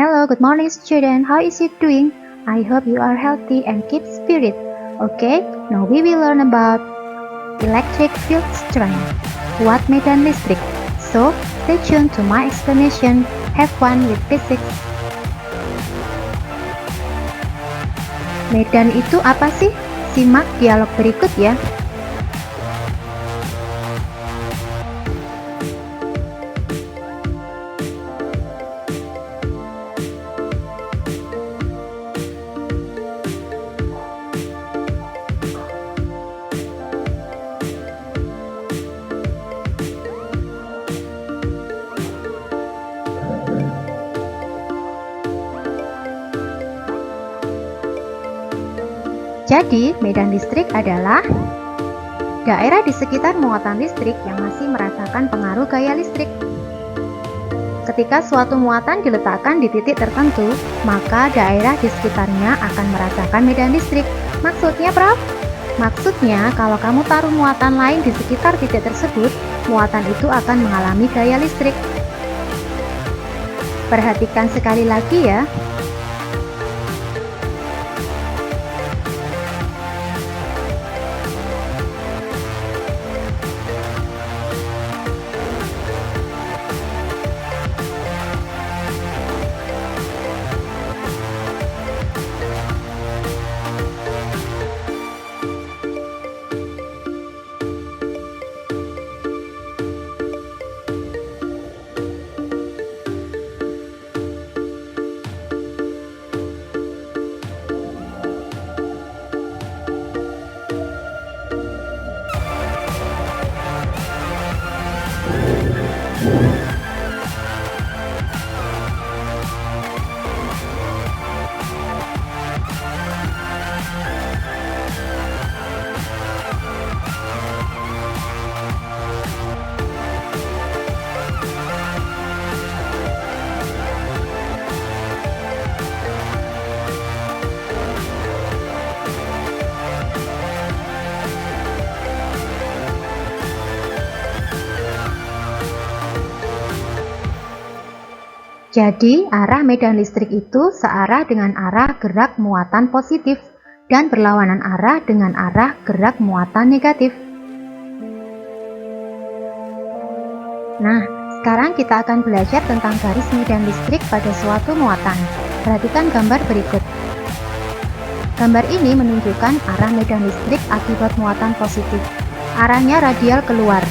Hello, good morning student. How is you doing? I hope you are healthy and keep spirit. Okay, now we will learn about electric field strength. Kuat medan listrik. So, stay tuned to my explanation. Have fun with physics. Medan itu apa sih? Simak dialog berikut ya. Jadi, medan listrik adalah daerah di sekitar muatan listrik yang masih merasakan pengaruh gaya listrik. Ketika suatu muatan diletakkan di titik tertentu, maka daerah di sekitarnya akan merasakan medan listrik. Maksudnya, Prof? Maksudnya, kalau kamu taruh muatan lain di sekitar titik tersebut, muatan itu akan mengalami gaya listrik. Perhatikan sekali lagi ya. Jadi, arah medan listrik itu searah dengan arah gerak muatan positif dan berlawanan arah dengan arah gerak muatan negatif. Nah, sekarang kita akan belajar tentang garis medan listrik pada suatu muatan. Perhatikan gambar berikut. Gambar ini menunjukkan arah medan listrik akibat muatan positif. Arahnya radial keluar.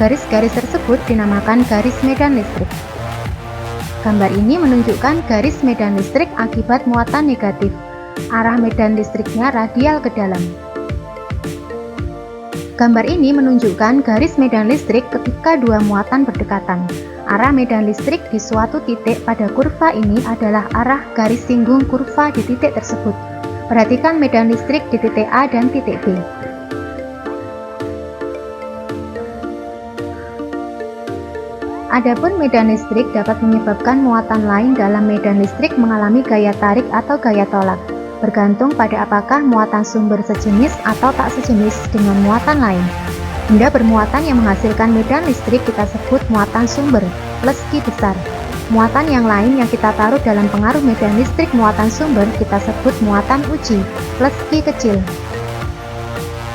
Garis-garis tersebut dinamakan garis medan listrik. Gambar ini menunjukkan garis medan listrik akibat muatan negatif. Arah medan listriknya radial ke dalam. Gambar ini menunjukkan garis medan listrik ketika dua muatan berdekatan. Arah medan listrik di suatu titik pada kurva ini adalah arah garis singgung kurva di titik tersebut. Perhatikan medan listrik di titik A dan titik B. Adapun medan listrik dapat menyebabkan muatan lain dalam medan listrik mengalami gaya tarik atau gaya tolak, bergantung pada apakah muatan sumber sejenis atau tak sejenis dengan muatan lain. Benda bermuatan yang menghasilkan medan listrik kita sebut muatan sumber, plus Q besar. Muatan yang lain yang kita taruh dalam pengaruh medan listrik muatan sumber kita sebut muatan uji, plus Q kecil.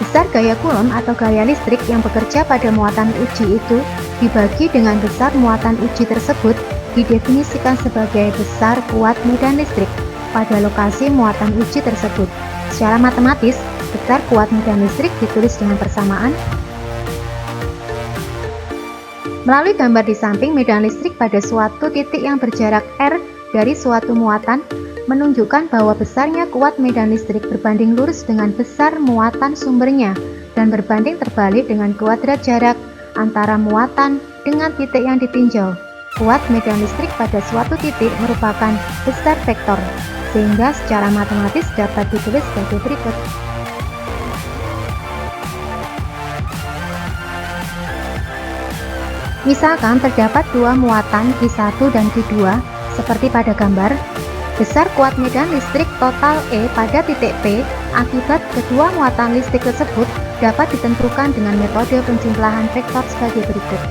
Besar gaya Coulomb atau gaya listrik yang bekerja pada muatan uji itu dibagi dengan besar muatan uji tersebut didefinisikan sebagai besar kuat medan listrik pada lokasi muatan uji tersebut. Secara matematis, besar kuat medan listrik ditulis dengan persamaan. Melalui gambar di samping, medan listrik pada suatu titik yang berjarak R dari suatu muatan menunjukkan bahwa besarnya kuat medan listrik berbanding lurus dengan besar muatan sumbernya dan berbanding terbalik dengan kuadrat jarak antara muatan dengan titik yang ditinjau. Kuat medan listrik pada suatu titik merupakan besar vektor, sehingga secara matematis dapat ditulis sebagai berikut. Misalkan terdapat dua muatan Q1 dan Q2 seperti pada gambar. Besar kuat medan listrik total E pada titik P akibat kedua muatan listrik tersebut dapat ditentukan dengan metode penjumlahan vektor sebagai berikut.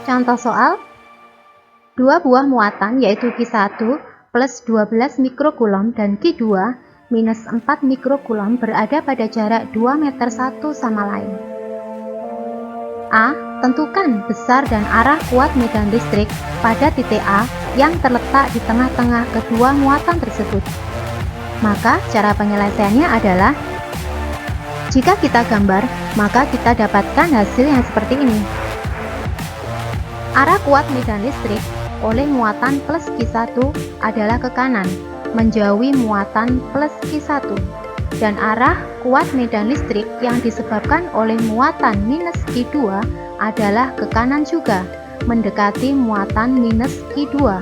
Contoh soal, 2 buah muatan yaitu Q1 plus 12 mikrokulom dan Q2 minus 4 mikrokulom berada pada jarak 2 meter satu sama lain. A. Tentukan besar dan arah kuat medan listrik pada titik A yang terletak di tengah-tengah kedua muatan tersebut. Maka cara penyelesaiannya adalah, jika kita gambar, maka kita dapatkan hasil yang seperti ini. Arah kuat medan listrik oleh muatan plus Q1 adalah ke kanan, menjauhi muatan plus Q1. Dan arah kuat medan listrik yang disebabkan oleh muatan minus Q2 adalah ke kanan juga, mendekati muatan minus Q2.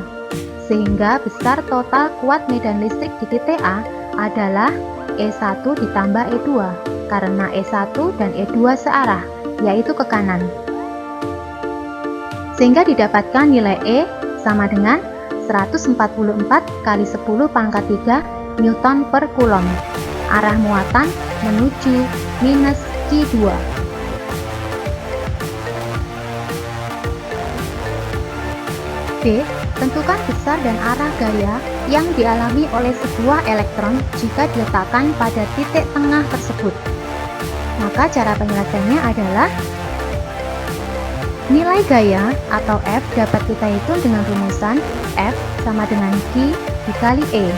Sehingga besar total kuat medan listrik di titik A adalah E1 ditambah E2, karena E1 dan E2 searah, yaitu ke kanan. Sehingga didapatkan nilai E sama dengan 144 kali 10 pangkat 3 Newton per Coulomb. Arah muatan menuju minus Q2. D. Tentukan besar dan arah gaya yang dialami oleh sebuah elektron jika diletakkan pada titik tengah tersebut. Maka cara penyelesaiannya adalah, nilai gaya atau F dapat kita hitung dengan rumusan F sama dengan Q dikali E.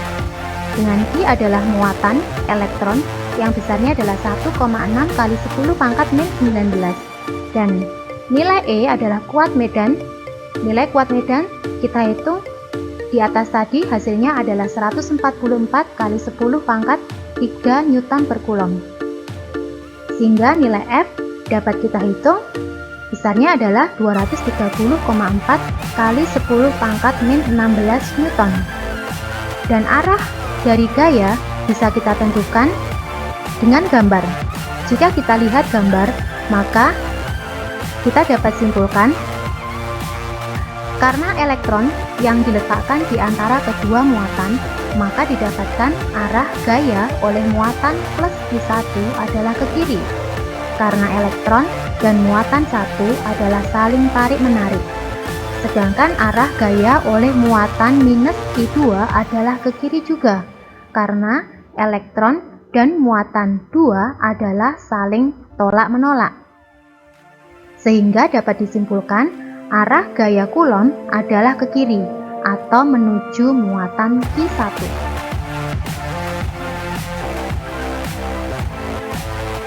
Dengan Q adalah muatan elektron yang besarnya adalah 1,6 kali 10 pangkat min 19. Dan nilai E adalah kuat medan. Nilai kuat medan kita hitung di atas tadi, hasilnya adalah 144 kali 10 pangkat 3 Newton per Coulomb. Sehingga nilai F dapat kita hitung besarnya adalah 230,4 kali 10 pangkat min 16 Newton. Dan arah dari gaya bisa kita tentukan dengan gambar. Jika kita lihat gambar, maka kita dapat simpulkan, karena elektron yang diletakkan di antara kedua muatan, maka didapatkan arah gaya oleh muatan plus Q1 adalah ke kiri. Karena elektron dan muatan satu adalah saling tarik-menarik. Sedangkan arah gaya oleh muatan minus Q2 adalah ke kiri juga, karena elektron dan muatan 2 adalah saling tolak-menolak. Sehingga dapat disimpulkan arah gaya Coulomb adalah ke kiri atau menuju muatan Q1.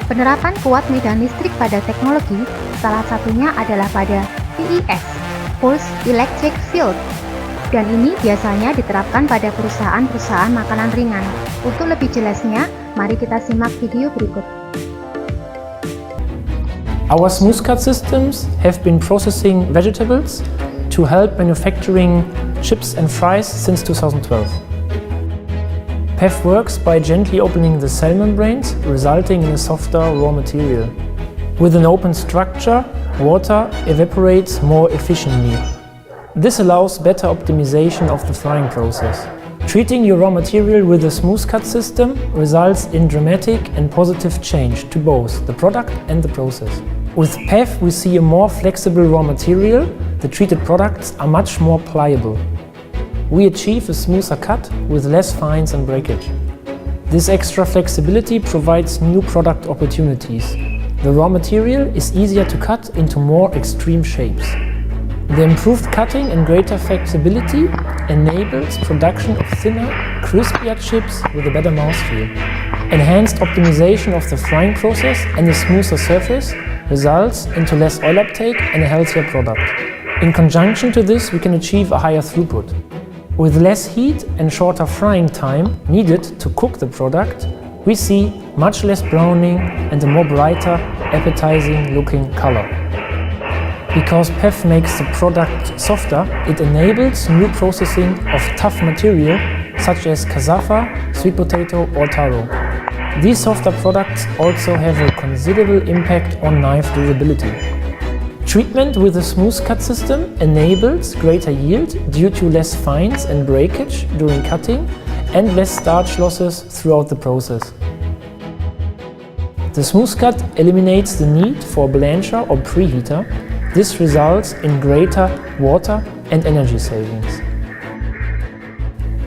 Penerapan kuat medan listrik pada teknologi salah satunya adalah pada PEF, Pulse Electric Field. Dan ini biasanya diterapkan pada perusahaan-perusahaan makanan ringan. Untuk lebih jelasnya, mari kita simak video berikut. Our smooth cut systems have been processing vegetables to help manufacturing chips and fries since 2012. PEF works by gently opening the cell membranes, resulting in a softer raw material. With an open structure, water evaporates more efficiently. This allows better optimization of the frying process. Treating your raw material with a smooth cut system results in dramatic and positive change to both the product and the process. With PEF we see a more flexible raw material, the treated products are much more pliable. We achieve a smoother cut with less fines and breakage. This extra flexibility provides new product opportunities. The raw material is easier to cut into more extreme shapes. The improved cutting and greater flexibility enables production of thinner, crispier chips with a better mouthfeel. Enhanced optimization of the frying process and a smoother surface results into less oil uptake and a healthier product. In conjunction to this, we can achieve a higher throughput. With less heat and shorter frying time needed to cook the product, we see much less browning and a more brighter, appetizing looking color. Because PEF makes the product softer, it enables new processing of tough material such as cassava, sweet potato or taro. These softer products also have a considerable impact on knife durability. Treatment with a smooth cut system enables greater yield due to less fines and breakage during cutting and less starch losses throughout the process. The smooth cut eliminates the need for a blancher or preheater. This results in greater water and energy savings.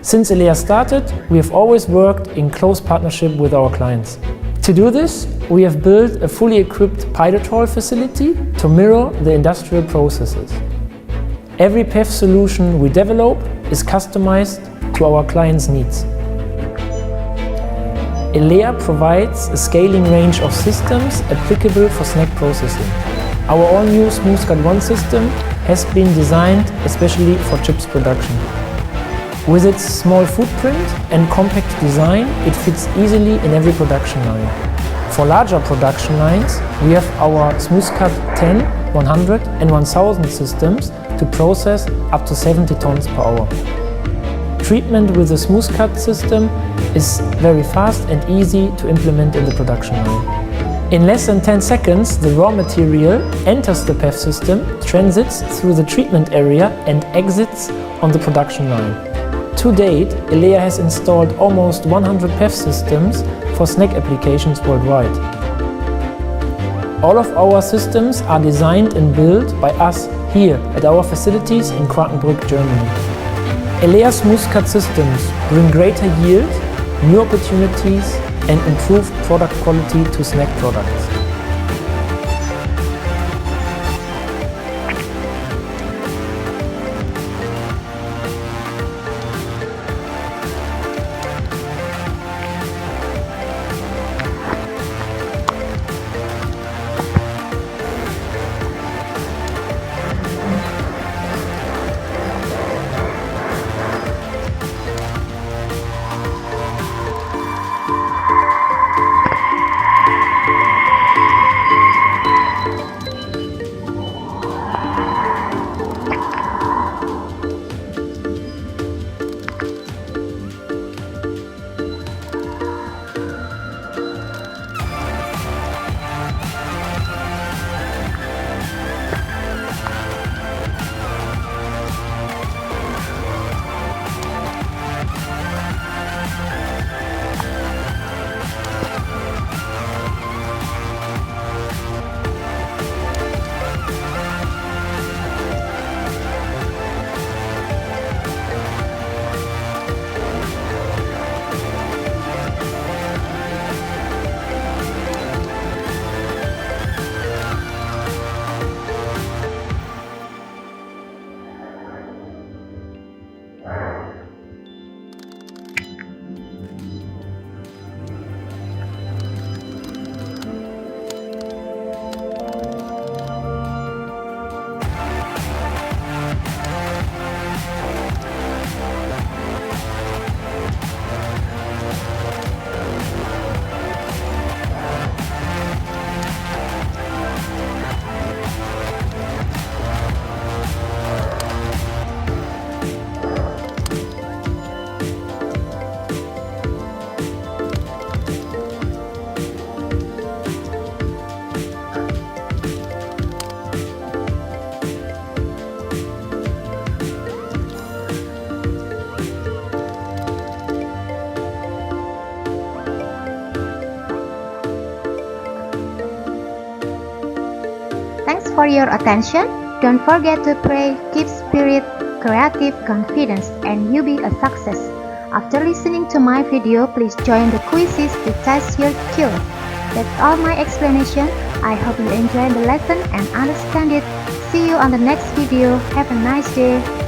Since Elea started, we have always worked in close partnership with our clients. To do this, we have built a fully equipped pilot hall facility to mirror the industrial processes. Every PEF solution we develop is customized to our clients' needs. Elea provides a scaling range of systems applicable for snack processing. Our all-new SmoothCut One system has been designed especially for chips production. With its small footprint and compact design, it fits easily in every production line. For larger production lines, we have our SmoothCut 10, 100 and 1000 systems to process up to 70 tons per hour. Treatment with the SmoothCut system is very fast and easy to implement in the production line. In less than 10 seconds, the raw material enters the PEF system, transits through the treatment area and exits on the production line. To date, Elea has installed almost 100 PEF systems for snack applications worldwide. All of our systems are designed and built by us here at our facilities in Quakenbrück, Germany. Elea SmoothCut systems bring greater yield, new opportunities and improved product quality to snack products. Thanks for your attention. Don't forget to pray, keep spirit, creative confidence, and you be a success. After listening to my video, please join the quizzes to test your skills. That's all my explanation. I hope you enjoyed the lesson and understand it. See you on the next video. Have a nice day.